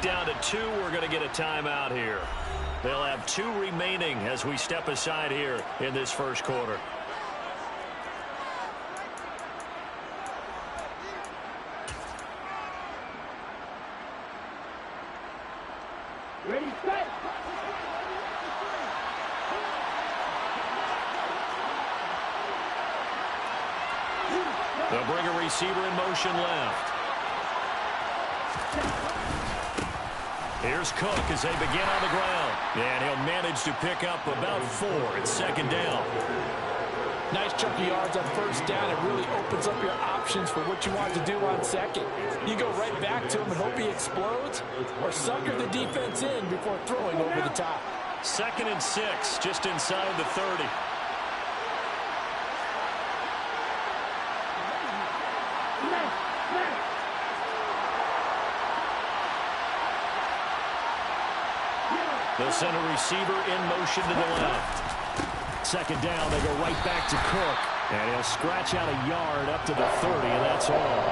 back down to 2. We're going to get a timeout here. They'll have 2 remaining as we step aside here in this first quarter. Ready, set. They'll bring a receiver in motion left. Here's Cook as they begin on the ground. And he'll manage to pick up about 4. It's second down. Nice chunky yards on first down. It really opens up your options for what you want to do on second. You go right back to him and hope he explodes, or sucker the defense in before throwing over the top. 2nd and 6, just inside the 30. They'll send a receiver in motion to the left. Second down, they go right back to Cook. And he'll scratch out a yard up to the 30, and that's all.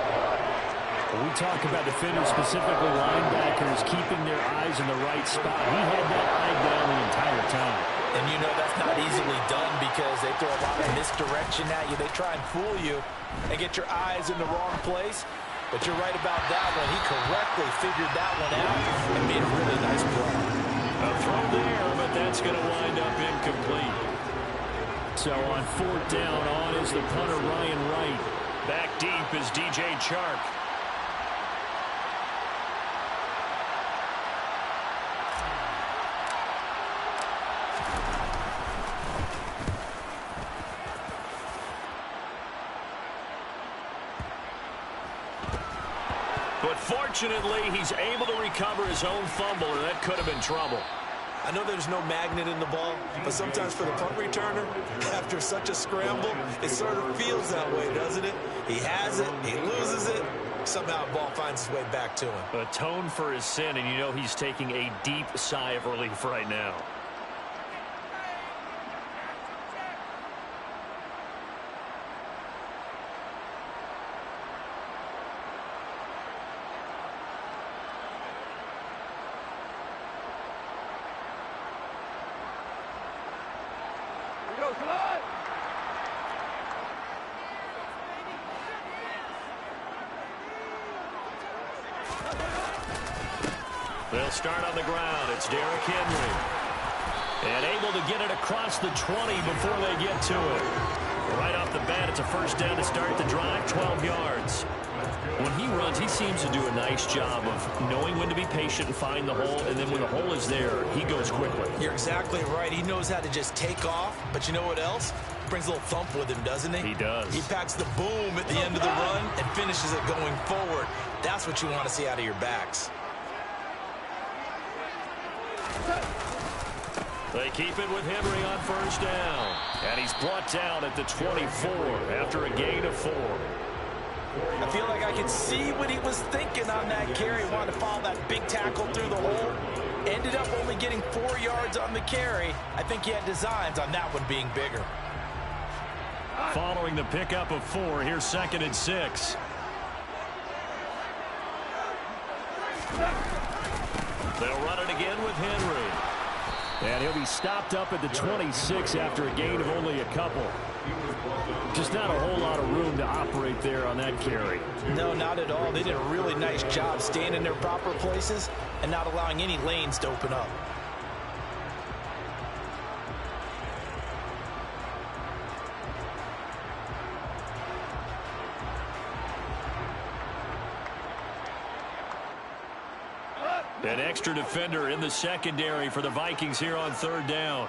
When we talk about defenders, specifically linebackers, keeping their eyes in the right spot, he had that eye down the entire time. And you know that's not easily done because they throw a lot of misdirection at you. They try and fool you and get your eyes in the wrong place. But you're right about that one. He correctly figured that one out and made a really nice play. A throw there, but that's going to wind up incomplete. So on 4th down, on is the punter Ryan Wright. Back deep is DJ Chark. But fortunately, he's able to recover his own fumble, and that could have been trouble. I know there's no magnet in the ball, but sometimes for the punt returner, after such a scramble, it sort of feels that way, doesn't it? He has it, he loses it, somehow the ball finds its way back to him. Atone for his sin, and you know he's taking a deep sigh of relief right now. They'll start on the ground. It's Derrick Henry. And able to get it across the 20 before they get to it. Right off the bat, it's a first down to start the drive, 12 yards. When he runs, he seems to do a nice job of knowing when to be patient and find the hole, and then when the hole is there, he goes quickly. You're exactly right. He knows how to just take off, but you know what else? Brings a little thump with him, doesn't he? He does. He packs the boom at the end of the run and finishes it going forward. That's what you want to see out of your backs. They keep it with Henry on first down. And he's brought down at the 24 after a gain of 4. I feel like I could see what he was thinking on that carry. Wanted to follow that big tackle through the hole. Ended up only getting 4 yards on the carry. I think he had designs on that one being bigger. Following the pickup of 4, here's 2nd and 6. They'll run it again with Henry. And he'll be stopped up at the 26 after a gain of only a couple. Just not a whole lot of room to operate there on that carry. No, not at all. They did a really nice job staying in their proper places and not allowing any lanes to open up. An extra defender in the secondary for the Vikings here on 3rd down.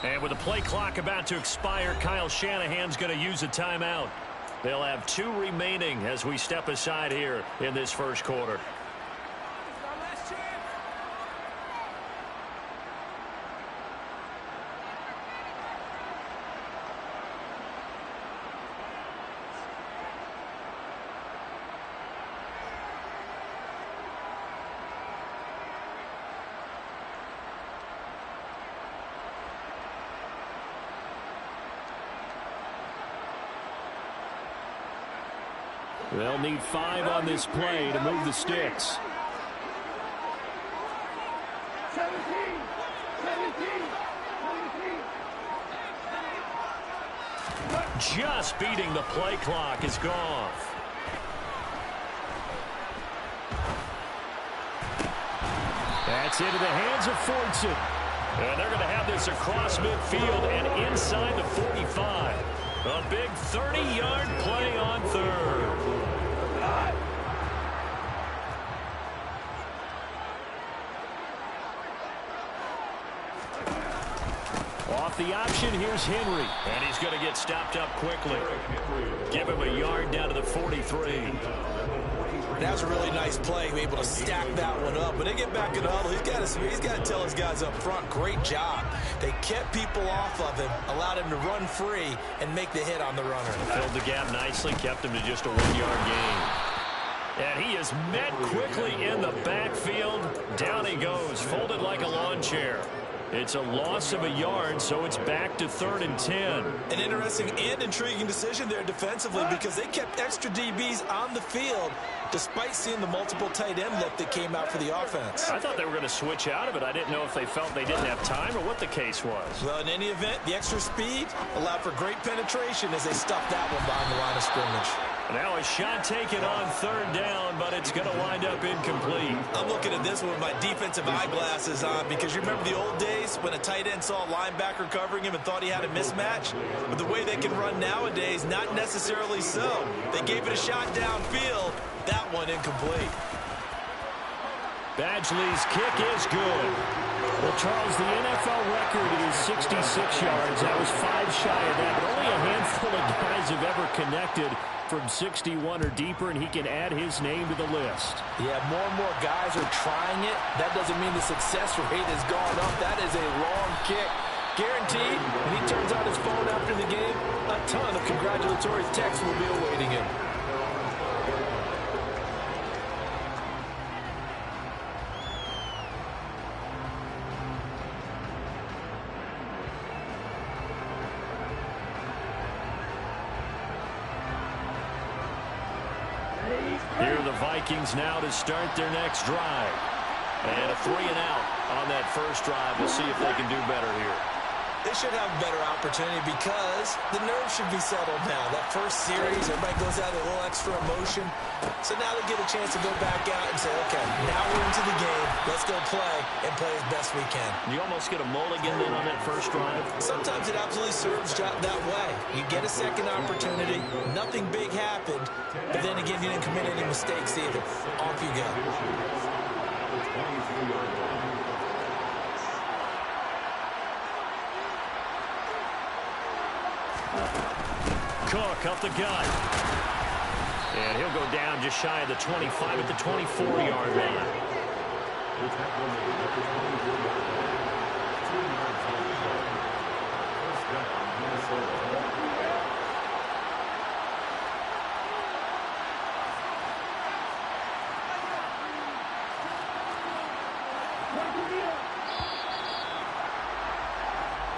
And with the play clock about to expire, Kyle Shanahan's going to use a timeout. They'll have 2 remaining as we step aside here in this first quarter. They'll need 5 on this play to move the sticks. 17. Just beating the play clock is gone. That's into the hands of Fordson. And they're going to have this across midfield and inside the 45. A big 30-yard play on third. Off the option, here's Henry. And he's going to get stopped up quickly. Give him a yard down to the 43. That was a really nice play, able to stack that one up. When they get back in the huddle, he's got to tell his guys up front, great job. They kept people off of him, allowed him to run free, and make the hit on the runner. Filled the gap nicely, kept him to just a 1-yard gain. And he is met quickly in the backfield. Down he goes, folded like a lawn chair. It's a loss of a yard, so it's back to 3rd and 10. An interesting and intriguing decision there defensively because they kept extra DBs on the field despite seeing the multiple tight end lift that came out for the offense. I thought they were going to switch out of it. I didn't know if they felt they didn't have time or what the case was. Well, in any event, the extra speed allowed for great penetration as they stuffed that one behind the line of scrimmage. Now a shot taken on 3rd down, but it's going to wind up incomplete. I'm looking at this one with my defensive eyeglasses on because you remember the old days when a tight end saw a linebacker covering him and thought he had a mismatch? But the way they can run nowadays, not necessarily so. They gave it a shot downfield. That one incomplete. Badgley's kick is good. Well, Charles, the NFL record is 66 yards. That was 5 shy of that, but only a handful of guys have ever connected from 61 or deeper, and he can add his name to the list. Yeah, more and more guys are trying it. That doesn't mean the success rate has gone up. That is a long kick. Guaranteed, when he turns on his phone after the game, a ton of congratulatory texts will be awaiting him. Here are the Vikings now to start their next drive. And a 3-and-out on that first drive. We'll see if they can do better here. They should have a better opportunity because the nerves should be settled now. That first series, everybody goes out with a little extra emotion. So now they get a chance to go back out and say, okay, now we're into the game. Let's go play and play as best we can. You almost get a mulligan then on that first drive. Sometimes it absolutely serves that way. You get a second opportunity. Nothing big happened. But then again, you didn't commit any mistakes either. Off you go. Cook up the gut. And he'll go down just shy of the 25 at the 24-yard line.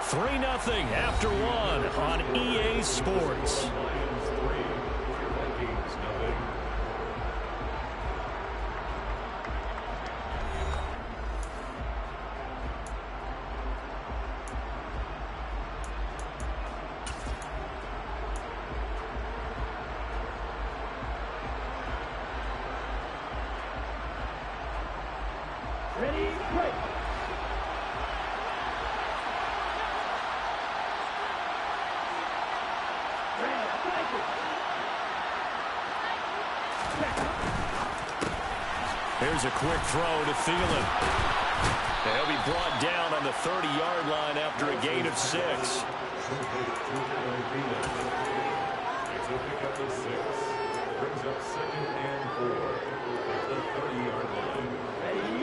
Three 3-0 after one on EA Sports. Ready, break. Here's a quick throw to Thielen. He'll be brought down on the 30-yard line after a gain of 6.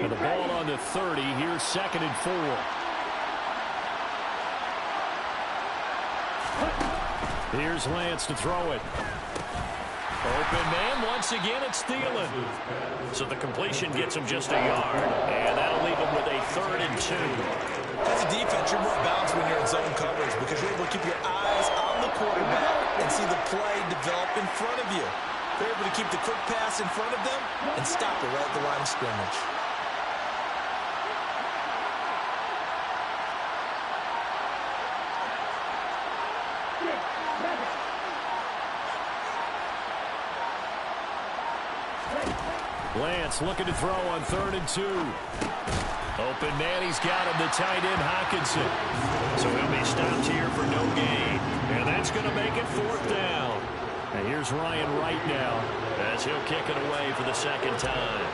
And the ball on the 30. Here's 2nd and 4. Here's Lance to throw it. Open man, once again, it's Thielen. So the completion gets him just a yard, and that'll leave him with a 3rd and 2. As a defense, you're more balanced when you're in zone coverage because you're able to keep your eyes on the quarterback and see the play develop in front of you. They're able to keep the quick pass in front of them and stop it right at the line of scrimmage. Lance looking to throw on 3rd and 2. Open man, he's got him, the tight end Hockenson. So he'll be stopped here for no gain. And that's going to make it 4th down. And here's Ryan Wright now as he'll kick it away for the 2nd time.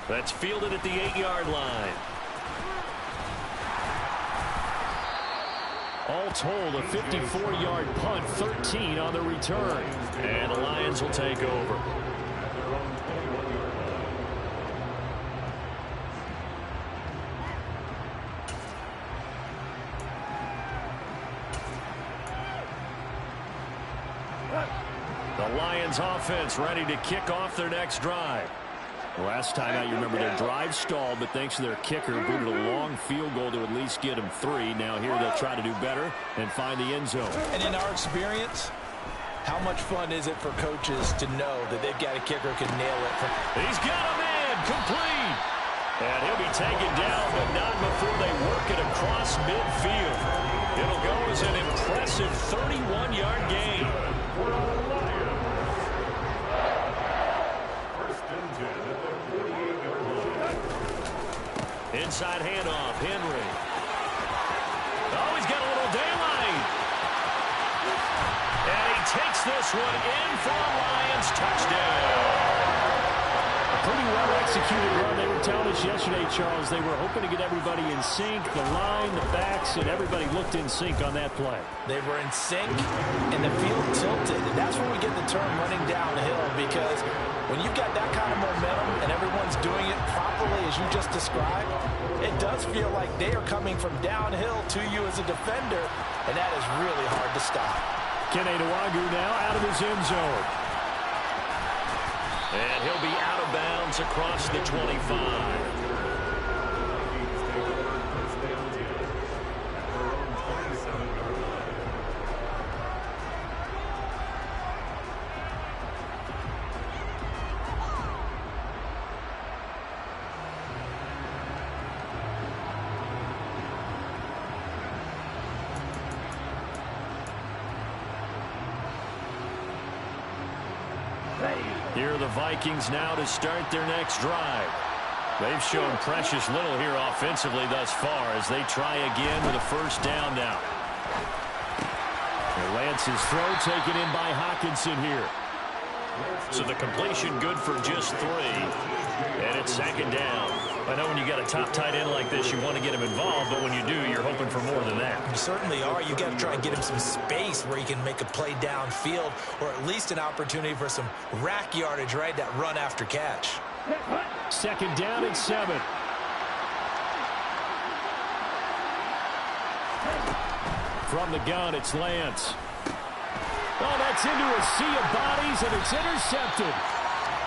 That's fielded at the 8-yard line. All told, a 54-yard punt, 13 on the return. And the Lions will take over. The Lions offense ready to kick off their next drive. Last time out, you remember their drive stalled, but thanks to their kicker, booted a long field goal to at least get them 3. Now here they'll try to do better and find the end zone. And in our experience, how much fun is it for coaches to know that they've got a kicker who can nail it? He's got a man, complete. And he'll be taken down, but not before they work it across midfield. It'll go as an impressive 31-yard gain. Inside handoff, Henry. Oh, he's got a little daylight. And he takes this one in for a Lions touchdown. A pretty well-executed run. They were telling us yesterday, Charles, they were hoping to get everybody in sync, the line, the backs, and everybody looked in sync on that play. They were in sync, and the field tilted. And that's when we get the term running downhill, because when you've got that kind of momentum and everyone's doing it properly as you just described, it does feel like they are coming from downhill to you as a defender, and that is really hard to stop. Kene Nwagu now out of his end zone. And he'll be out of bounds across the 25. Here are the Vikings now to start their next drive. They've shown precious little here offensively thus far as they try again with a 1st down now. And Lance's throw taken in by Hockenson here. So the completion good for just 3. And it's 2nd down. I know when you got a top tight end like this, you want to get him involved, but when you do, you're hoping for more than that. You certainly are. You got to try and get him some space where he can make a play downfield, or at least an opportunity for some rack yardage, right? That run after catch. 2nd down and 7. From the gun, it's Lance. Oh, that's into a sea of bodies, and it's intercepted.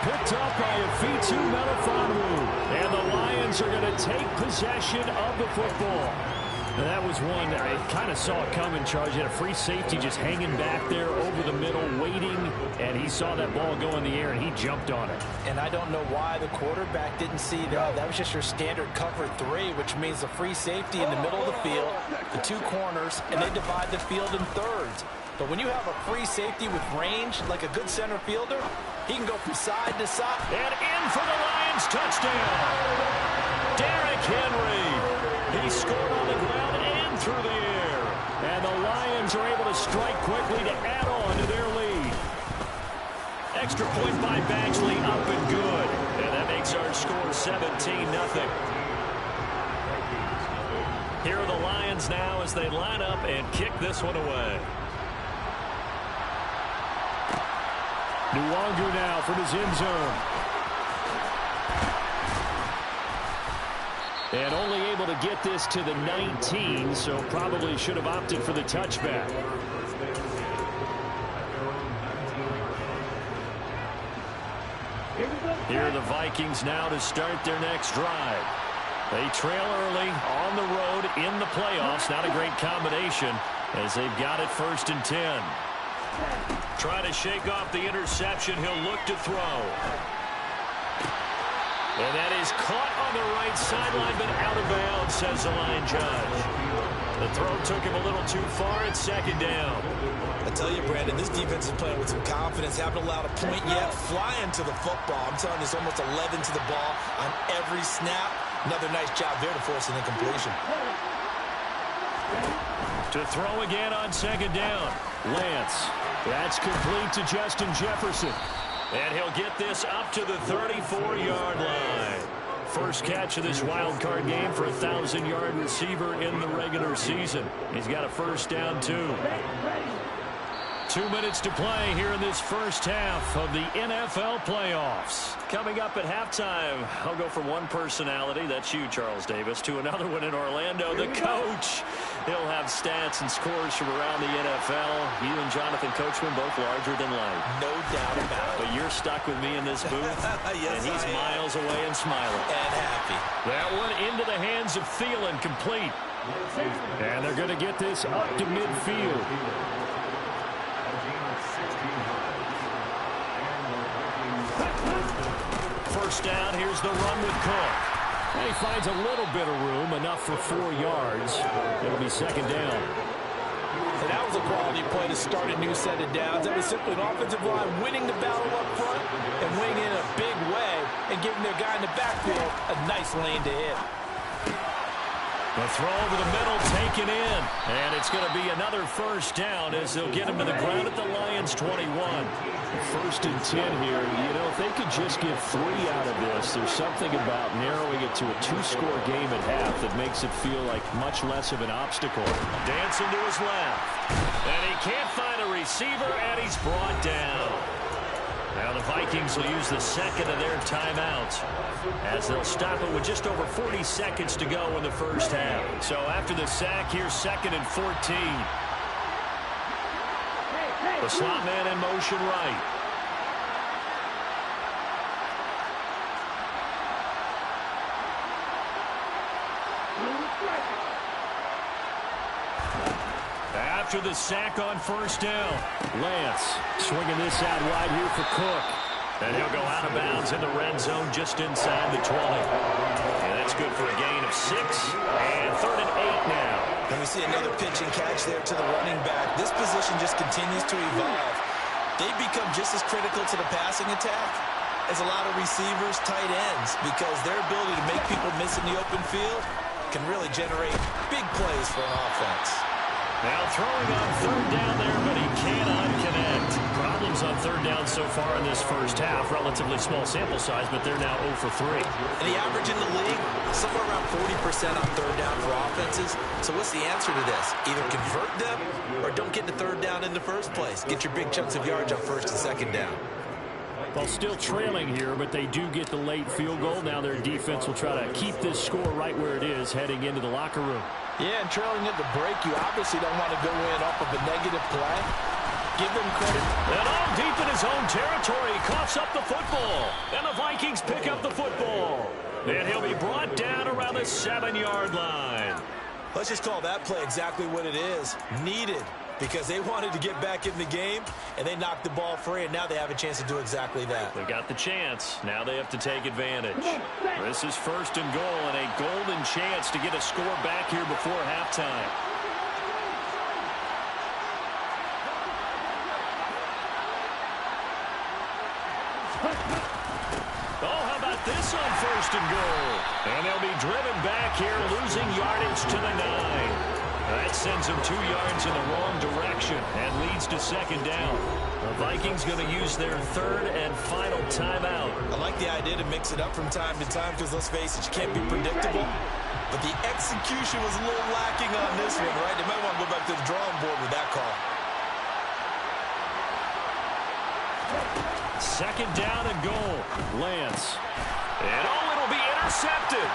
Picked up by Afitu Melifonwu. And the Lions are going to take possession of the football. And that was one I kind of saw it coming, Charles. You had a free safety just hanging back there over the middle, waiting, and he saw that ball go in the air, and he jumped on it. And I don't know why the quarterback didn't see that. That was just your standard cover 3, which means a free safety in the middle of the field, the 2 corners, and they divide the field in thirds. But when you have a free safety with range, like a good center fielder, he can go from side to side. And in for the Lions touchdown. Derrick Henry. He scored on the ground and through the air. And the Lions are able to strike quickly to add on to their lead. Extra point by Baxley, up and good. And that makes our score 17-0. Here are the Lions now as they line up and kick this one away. Nwagu now from his end zone. And only able to get this to the 19, so probably should have opted for the touchback. Here are the Vikings now to start their next drive. They trail early on the road in the playoffs. Not a great combination as they've got it 1st and 10. Trying to shake off the interception. He'll look to throw. And that is caught on the right sideline, but out of bounds, says the line judge. The throw took him a little too far. It's 2nd down. I tell you, Brandon, this defense is playing with some confidence. Haven't allowed a point yet. Flying to the football. I'm telling you, it's almost 11 to the ball on every snap. Another nice job there to force an incompletion. To throw again on 2nd down. Lance. That's complete to Justin Jefferson. And he'll get this up to the 34-yard line. First catch of this wild card game for a 1,000-yard receiver in the regular season. He's got a 1st down, too. 2 minutes to play here in this first half of the NFL playoffs. Coming up at halftime, I'll go from one personality, that's you, Charles Davis, to another one in Orlando, the coach. He'll have stats and scores from around the NFL. You and Jonathan Coachman both larger than life. No doubt about it. But you're stuck with me in this booth, yes, and he's miles away and smiling. And happy. That one into the hands of Thielen, complete. And they're going to get this up to midfield. First down, here's the run with Cook. And he finds a little bit of room, enough for 4 yards. It'll be 2nd down. And that was a quality play to start a new set of downs. That was simply an offensive line winning the battle up front and winning in a big way and giving their guy in the backfield a nice lane to hit. The throw over the middle taken in. And it's going to be another 1st down as they'll get him to the ground at the Lions 21. 1st and 10 here. You know, if they could just get 3 out of this, there's something about narrowing it to a 2-score game at half that makes it feel like much less of an obstacle. Dancing to his left. And he can't find a receiver, and he's brought down. Now the Vikings will use the 2nd of their timeouts as they'll stop it with just over 40 seconds to go in the first half. So after the sack, here's 2nd and 14. The slot man in motion right. After the sack on 1st down, Lance swinging this out wide here for Cook. And he'll go out of bounds in the red zone just inside the 20. And that's good for a gain of 6. And 3rd and 8 now. And we see another pitch and catch there to the running back. This position just continues to evolve. They become just as critical to the passing attack as a lot of receivers, tight ends, because their ability to make people miss in the open field can really generate big plays for an offense. Now throwing on 3rd down there, but he cannot connect. Problems on 3rd down so far in this first half. Relatively small sample size, but they're now 0 for 3. And the average in the league, somewhere around 40% on 3rd down for offenses. So what's the answer to this? Either convert them or don't get to 3rd down in the first place. Get your big chunks of yards on 1st and 2nd down. Well, still trailing here, but they do get the late field goal. Now their defense will try to keep this score right where it is heading into the locker room. Yeah, and trailing at the break, you obviously don't want to go in off of a negative play. Give them credit. And all deep in his own territory, he coughs up the football. And the Vikings pick up the football. And he'll be brought down around the 7-yard line. Let's just call that play exactly what it is. Needed. Because they wanted to get back in the game, and they knocked the ball free, and now they have a chance to do exactly that. They got the chance. Now they have to take advantage. This is 1st and goal, and a golden chance to get a score back here before halftime. Oh, how about this on 1st and goal? And they'll be driven back here, losing yardage to the 9. That sends them 2 yards in the wrong direction and leads to 2nd down. The Vikings going to use their 3rd and final timeout. I like the idea to mix it up from time to time because, let's face it, you can't be predictable. But the execution was a little lacking on this one, right? They might want to go back to the drawing board with that call. 2nd down and goal. Lance. And oh, it'll will be intercepted.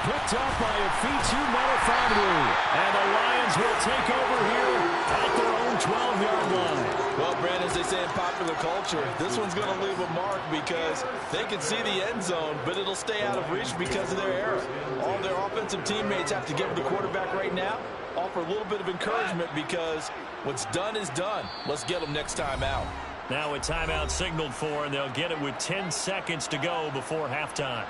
Picked up by a Fitu Melifonwu. And the Lions will take over here at their own 12-yard line. Well, Brandon, as they say in popular culture, this one's going to leave a mark because they can see the end zone, but it'll stay out of reach because of their error. All their offensive teammates have to give the quarterback right now, offer a little bit of encouragement because what's done is done. Let's get them next time out. Now a timeout signaled for, and they'll get it with 10 seconds to go before halftime.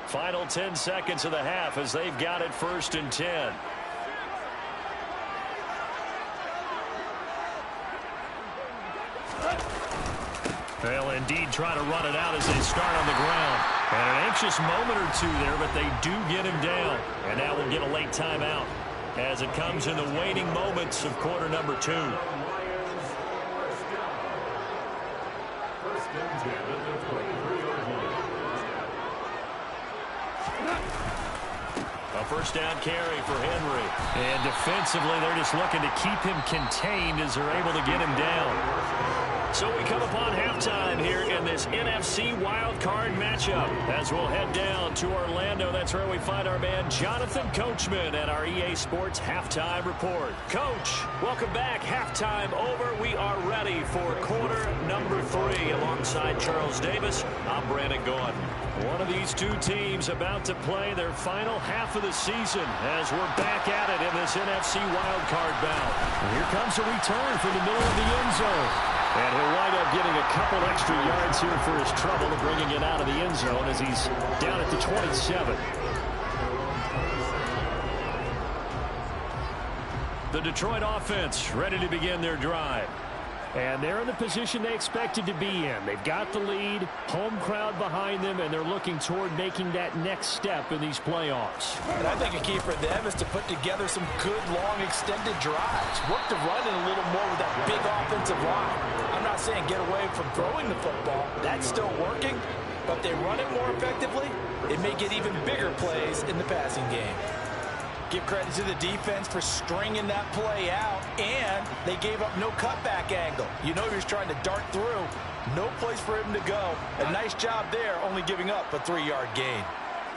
Final 10 seconds of the half as they've got it 1st and 10. They'll indeed try to run it out as they start on the ground. And an anxious moment or two there, but they do get him down. And now we'll get a late timeout as it comes in the waning moments of quarter number 2. A first down carry for Henry. And defensively, they're just looking to keep him contained as they're able to get him down. So we come upon halftime here in this NFC wildcard matchup as we'll head down to Orlando. That's where we find our man Jonathan Coachman at our EA Sports Halftime Report. Coach, welcome back. Halftime over. We are ready for quarter number 3 alongside Charles Davis. I'm Brandon Gaudin. One of these two teams about to play their final half of the season as we're back at it in this NFC wildcard bout. And here comes a return from the middle of the end zone. And he'll wind up getting a couple extra yards here for his trouble of bringing it out of the end zone as he's down at the 27. The Detroit offense ready to begin their drive. And they're in the position they expected to be in. They've got the lead, home crowd behind them, and they're looking toward making that next step in these playoffs. And I think a key for them is to put together some good, long, extended drives. Work the run in a little more with that big offensive line. I'm not saying get away from throwing the football. That's still working. But if they run it more effectively, it may get even bigger plays in the passing game. Give credit to the defense for stringing that play out, and they gave up no cutback angle. You know he was trying to dart through. No place for him to go. A nice job there, only giving up a 3-yard gain.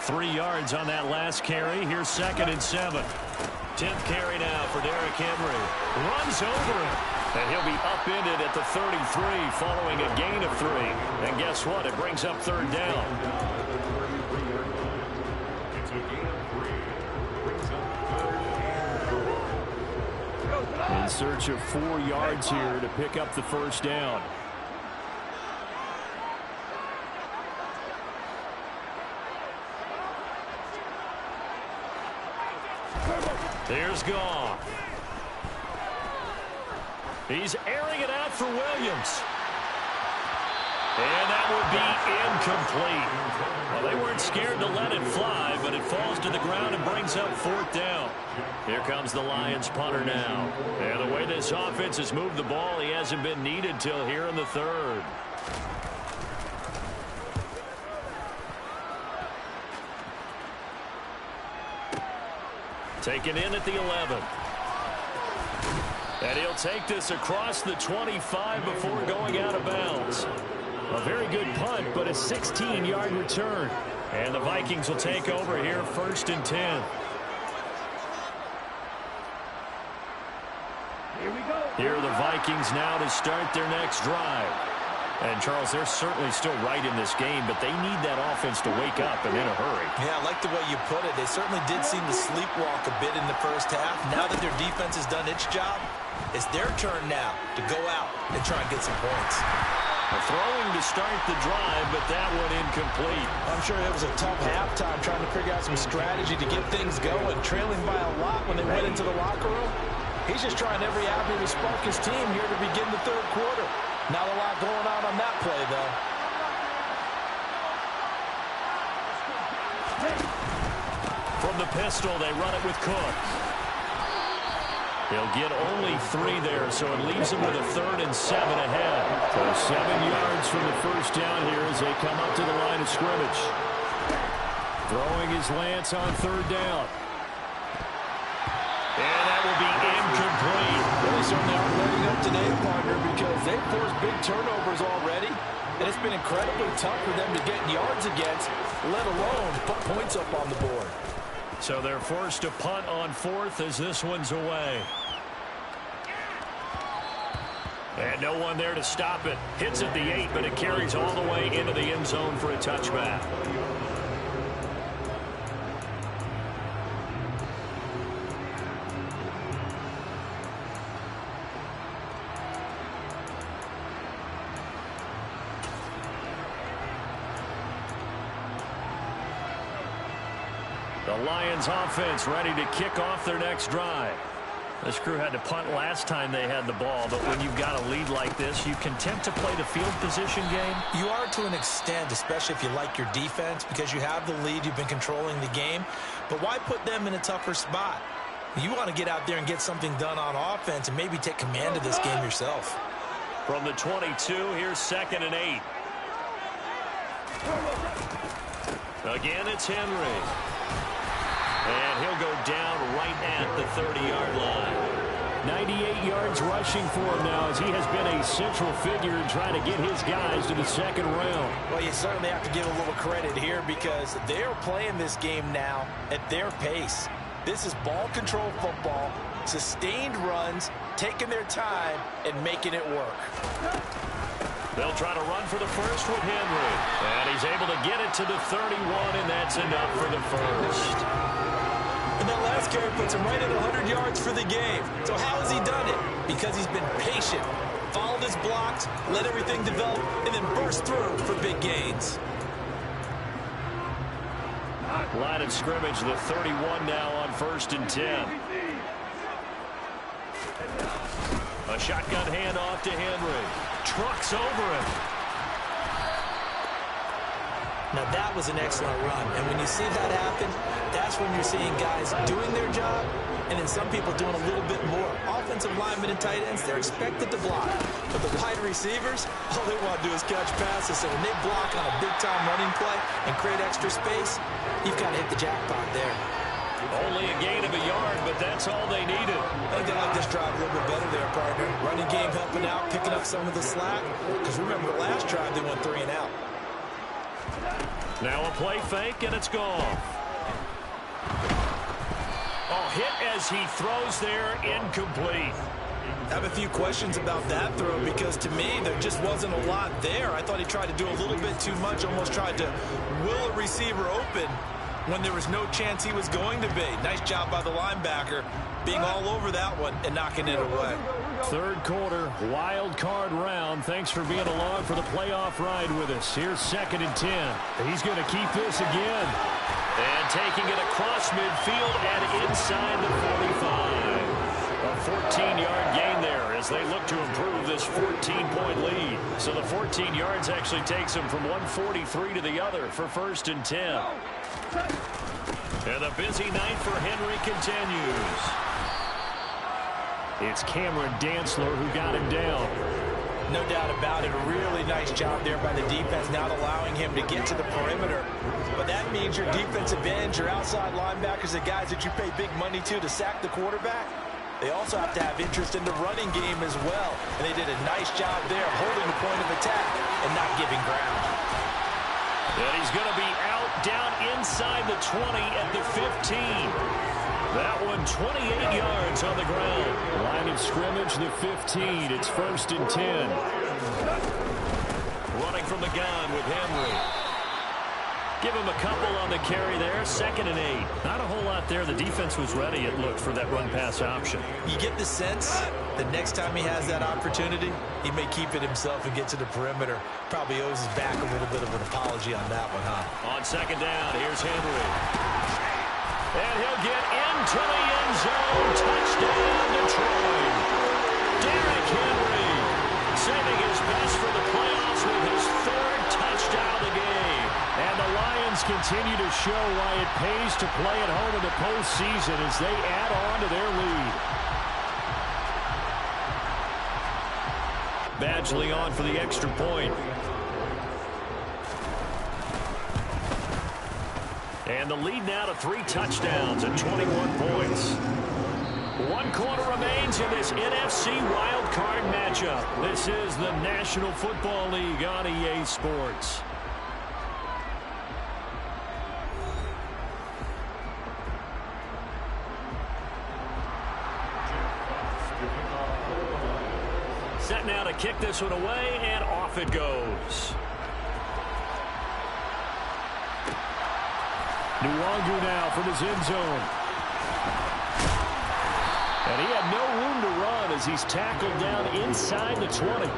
3 yards on that last carry. Here's 2nd and 7. 10th carry now for Derrick Henry. Runs over him. And he'll be upended at the 33 following a gain of 3. And guess what? It brings up 3rd down. In search of 4 yards here to pick up the first down. Here's Goff. He's airing it out for Williams. And that would be incomplete. Well, they weren't scared to let it fly, but it falls to the ground and brings up 4th down. Here comes the Lions punter now. And the way this offense has moved the ball, he hasn't been needed till here in the 3rd. Taken in at the 11. And he'll take this across the 25 before going out of bounds. A very good punt, but a 16-yard return. And the Vikings will take over here 1st and 10. Here we go. Here are the Vikings now to start their next drive. And, Charles, they're certainly still right in this game, but they need that offense to wake up and in a hurry. Yeah, I like the way you put it. They certainly did seem to sleepwalk a bit in the first half. Now that their defense has done its job, it's their turn now to go out and try and get some points. Throwing to start the drive, but that one incomplete. I'm sure it was a tough halftime trying to figure out some strategy to get things going, trailing by a lot when they went into the locker room. He's just trying every avenue to spark his team here to begin the 3rd quarter. Not a lot going on that play, though. From the pistol, they run it with Cook. He'll get only 3 there, so it leaves him with a 3rd and 7 ahead. So 7 yards from the first down here as they come up to the line of scrimmage. Throwing his Lance on 3rd down. And that will be incomplete. Well, they certainly aren't letting up today, partner, because they've forced big turnovers already. And it's been incredibly tough for them to get yards against, let alone put points up on the board. So they're forced to punt on 4th as this one's away. And no one there to stop it. Hits at the 8, but it carries all the way into the end zone for a touchback. The Lions offense ready to kick off their next drive. This crew had to punt last time they had the ball, but when you've got a lead like this, you content to play the field position game? You are to an extent, especially if you like your defense, because you have the lead, you've been controlling the game. But why put them in a tougher spot? You want to get out there and get something done on offense and maybe take command of this game yourself. From the 22, here's 2nd and 8. Again, it's Henry. And he'll go down right at the 30-yard line. 98 yards rushing for him now as he has been a central figure in trying to get his guys to the second round. Well, you certainly have to give a little credit here because they're playing this game now at their pace. This is ball control football, sustained runs, taking their time, and making it work. They'll try to run for the first with Henry. And he's able to get it to the 31, and that's enough for the first. And that last carry puts him right at 100 yards for the game. So how has he done it? Because he's been patient, followed his blocks, let everything develop, and then burst through for big gains. Line of scrimmage, the 31 now on 1st and 10. A shotgun handoff to Henry. Trucks over him. Now that was an excellent run, and when you see that happen, that's when you're seeing guys doing their job, and then some people doing a little bit more. Offensive linemen and tight ends, they're expected to block. But the wide receivers, all they want to do is catch passes, so when they block on a big-time running play and create extra space, you've got to hit the jackpot there. Only a gain of a yard, but that's all they needed. I think they like this drive a little bit better there, partner. Running game helping out, picking up some of the slack, because remember, the last drive they went 3 and out. Now a play fake, and it's gone. Oh, hit as he throws there, incomplete. I have a few questions about that throw because, to me, there just wasn't a lot there. I thought he tried to do a little bit too much, almost tried to will a receiver open when there was no chance he was going to be. Nice job by the linebacker being all over that one and knocking it away. Third quarter, wild card round. Thanks for being along for the playoff ride with us. Here's 2nd and 10. He's going to keep this again. And taking it across midfield and inside the 45. A 14-yard gain there as they look to improve this 14-point lead. So the 14 yards actually takes them from 143 to the other for 1st and 10. And the busy night for Henry continues. It's Cameron Dantzler who got him down. No doubt about it. A really nice job there by the defense, not allowing him to get to the perimeter. But that means your defensive ends, your outside linebackers, the guys that you pay big money to sack the quarterback, they also have to have interest in the running game as well. And they did a nice job there of holding the point of attack and not giving ground. And he's going to be out down inside the 20 at the 15. That one 28 yards on the ground. Line of scrimmage, the 15. It's 1st and 10. Running from the gun with Henry. Give him a couple on the carry there. 2nd and 8. Not a whole lot there. The defense was ready, it looked, for that run-pass option. You get the sense that next time he has that opportunity, he may keep it himself and get to the perimeter. Probably owes his back a little bit of an apology on that one, huh? On 2nd down, here's Henry. And he'll get into the end zone. Touchdown, Detroit. Derrick Henry saving his best for the playoffs with his 3rd touchdown of the game. And the Lions continue to show why it pays to play at home in the postseason as they add on to their lead. Badgley on for the extra point. And the lead now to 3 touchdowns and 21 points. One quarter remains in this NFC wildcard matchup. This is the National Football League on EA Sports. Set now to kick this one away, and off it goes. Nwangu now from his end zone. And he had no room to run as he's tackled down inside the 20.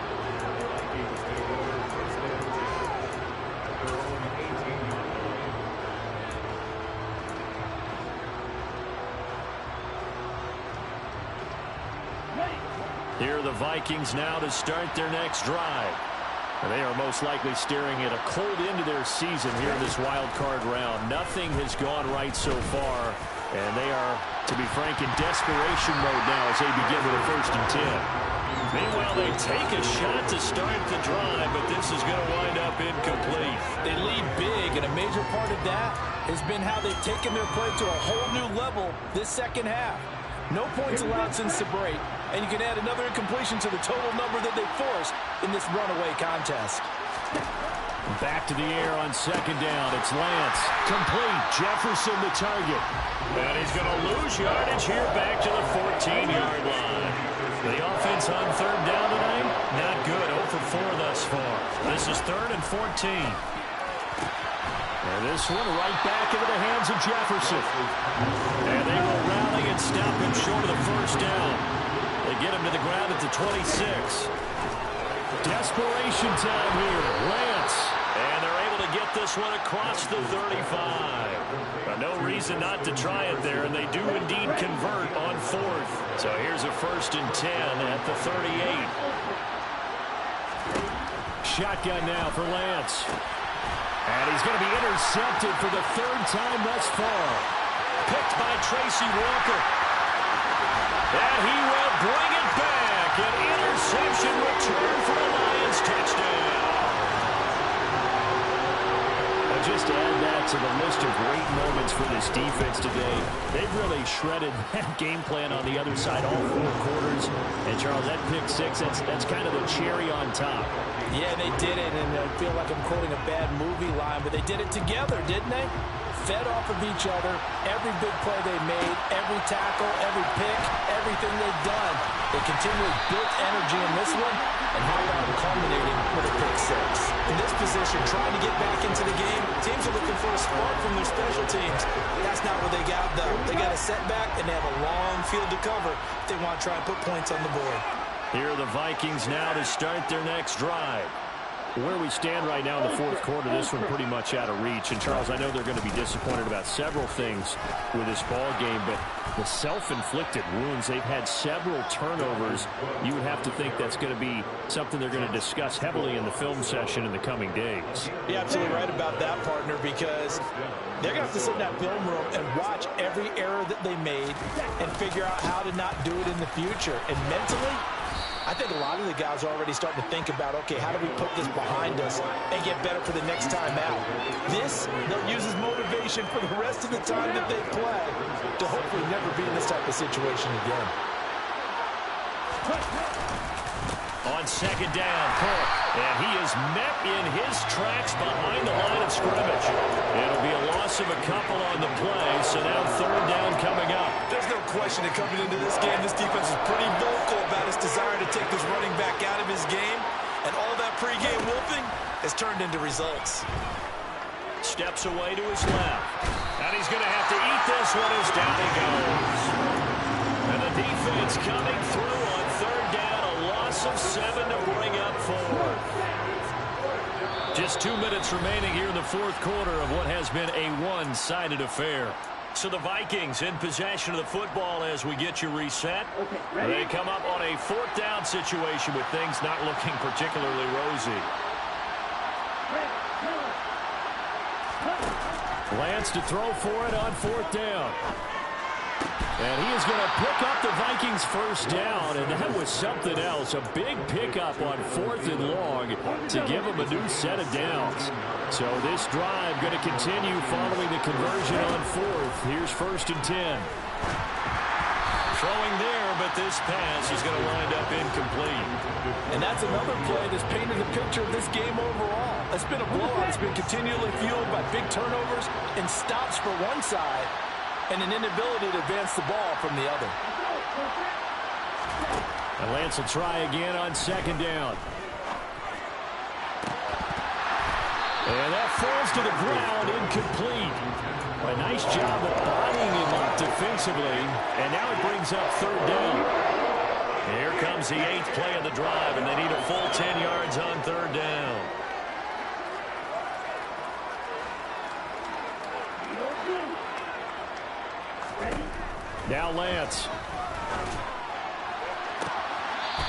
Here are the Vikings now to start their next drive. And they are most likely staring at a cold end to their season here in this wild card round. Nothing has gone right so far, and they are, to be frank, in desperation mode now as they begin with a 1st and 10. Meanwhile, they take a shot to start the drive, but this is going to wind up incomplete. They lead big, and a major part of that has been how they've taken their play to a whole new level this second half. No points allowed since the break, and you can add another incompletion to the total number that they forced in this runaway contest. Back to the air on 2nd down. It's Lance. Complete. Jefferson the target. And he's going to lose yardage here back to the 14-yard line. The offense on 3rd down tonight, not good. 0 for 4 thus far. This is 3rd and 14. And this one right back into the hands of Jefferson. And they will rally and stop him short of the 1st down. They get him to the ground at the 26. Desperation time here. Lance. And they're able to get this one across the 35. No reason not to try it there, and they do indeed convert on 4th. So here's a 1st and 10 at the 38. Shotgun now for Lance. And he's going to be intercepted for the 3rd time thus far. Picked by Tracy Walker. And he will bring it back. An interception return for a Lions touchdown. And just to add that to the list of great moments for this defense today, they've really shredded that game plan on the other side all 4 quarters. And, Charles, that pick 6, that's kind of the cherry on top. Yeah, they did it, and I feel like I'm quoting a bad movie line, but they did it together, didn't they? Fed off of each other, every big play they made, every tackle, every pick, everything they've done. They continually built energy in this one and held on, culminating with a pick 6. In this position, trying to get back into the game, teams are looking for a spark from their special teams. That's not what they got, though. They got a setback, and they have a long field to cover if they want to try and put points on the board. Here are the Vikings now to start their next drive. Where we stand right now in the 4th quarter, this one pretty much out of reach. And, Charles, I know they're going to be disappointed about several things with this ball game, but the self-inflicted wounds, they've had several turnovers. You would have to think that's going to be something they're going to discuss heavily in the film session in the coming days. You're absolutely right about that, partner, because they're going to have to sit in that film room and watch every error that they made and figure out how to not do it in the future. And mentally, I think a lot of the guys are already starting to think about, okay, how do we put this behind us and get better for the next time out? This, they'll use as motivation for the rest of the time that they play to hopefully never be in this type of situation again. On 2nd down, Cook. And he is met in his tracks behind the line of scrimmage. It'll be a loss of a couple on the play, so now 3rd down coming up. There's no question that coming into this game, this defense is pretty vocal about its desire to take this running back out of his game, and all that pregame wolfing has turned into results. Steps away to his left. And he's going to have to eat this one as down he goes. And the defense coming through on 3rd down, a loss of 7 to bring up 4th. Just 2 minutes remaining here in the 4th quarter of what has been a one-sided affair. So the Vikings in possession of the football as we get you reset. They come up on a 4th down situation with things not looking particularly rosy. Lance to throw for it on 4th down. And he is going to pick up the Vikings 1st down, and that was something else. A big pickup on 4th and long to give them a new set of downs. So this drive going to continue following the conversion on 4th. Here's 1st and 10. Throwing there, but this pass is going to wind up incomplete. And that's another play that's painted the picture of this game overall. It's been a blowout. It's been continually fueled by big turnovers and stops for one side and an inability to advance the ball from the other. And Lance will try again on second down. And that falls to the ground, incomplete. A nice job of bodying him up defensively, and now it brings up third down. Here comes the 8th play of the drive, and they need a full 10 yards on third down. Now Lance.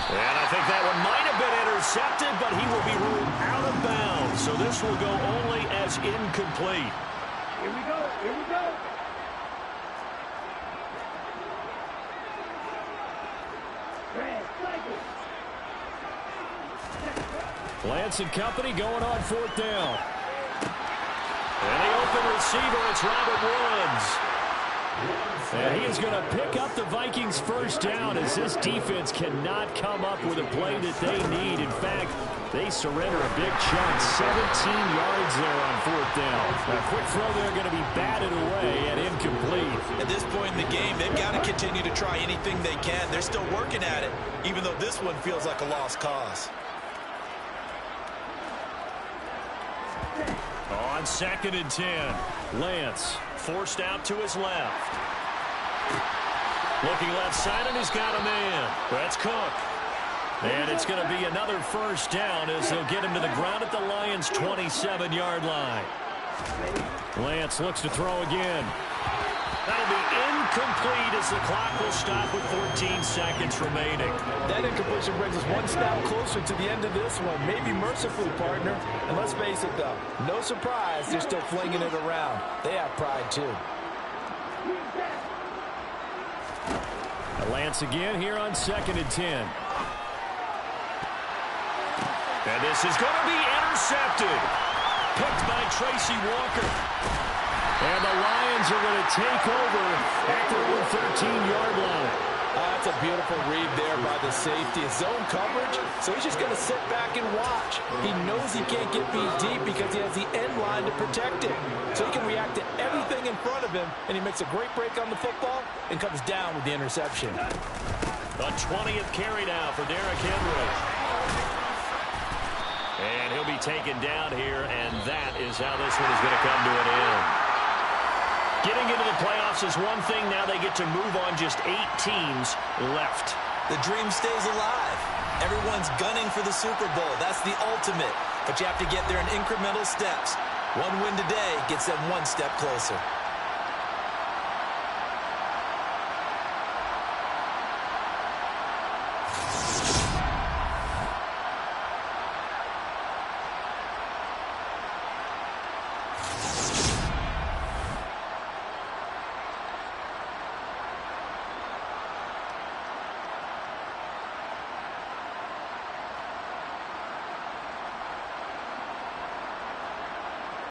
And I think that one might have been intercepted, but he will be ruled out of bounds. So this will go only as incomplete. Here we go. Here we go. Lance and company going on fourth down. And the open receiver, it's Robert Woods. And he is going to pick up the Vikings' first down as this defense cannot come up with a play that they need. In fact, they surrender a big chunk, 17 yards there on fourth down. A quick throw there going to be batted away and incomplete. At this point in the game, they've got to continue to try anything they can. They're still working at it, even though this one feels like a lost cause. On second and 10, Lance forced out to his left. Looking left side, and he's got a man. That's Cook. And it's going to be another first down as they'll get him to the ground at the Lions' 27-yard line. Lance looks to throw again. That'll be incomplete as the clock will stop with 14 seconds remaining. That incompletion brings us one snap closer to the end of this one. Maybe mercifully, partner. And let's face it, though, no surprise, they're still flinging it around. They have pride, too. Lance again here on second and 10. And this is going to be intercepted. Picked by Tracy Walker. And the Lions are going to take over at their own 13-yard line. That's a beautiful read there by the safety. Zone coverage, so he's just going to sit back and watch. He knows he can't get beat deep because he has the end line to protect him. So he can react to everything in front of him, and he makes a great break on the football and comes down with the interception. The 20th carry now for Derrick Henry. And he'll be taken down here, and that is how this one is going to come to an end. Getting into the playoffs is one thing. Now they get to move on. Just 8 teams left. The dream stays alive. Everyone's gunning for the Super Bowl. That's the ultimate. But you have to get there in incremental steps. One win today gets them one step closer.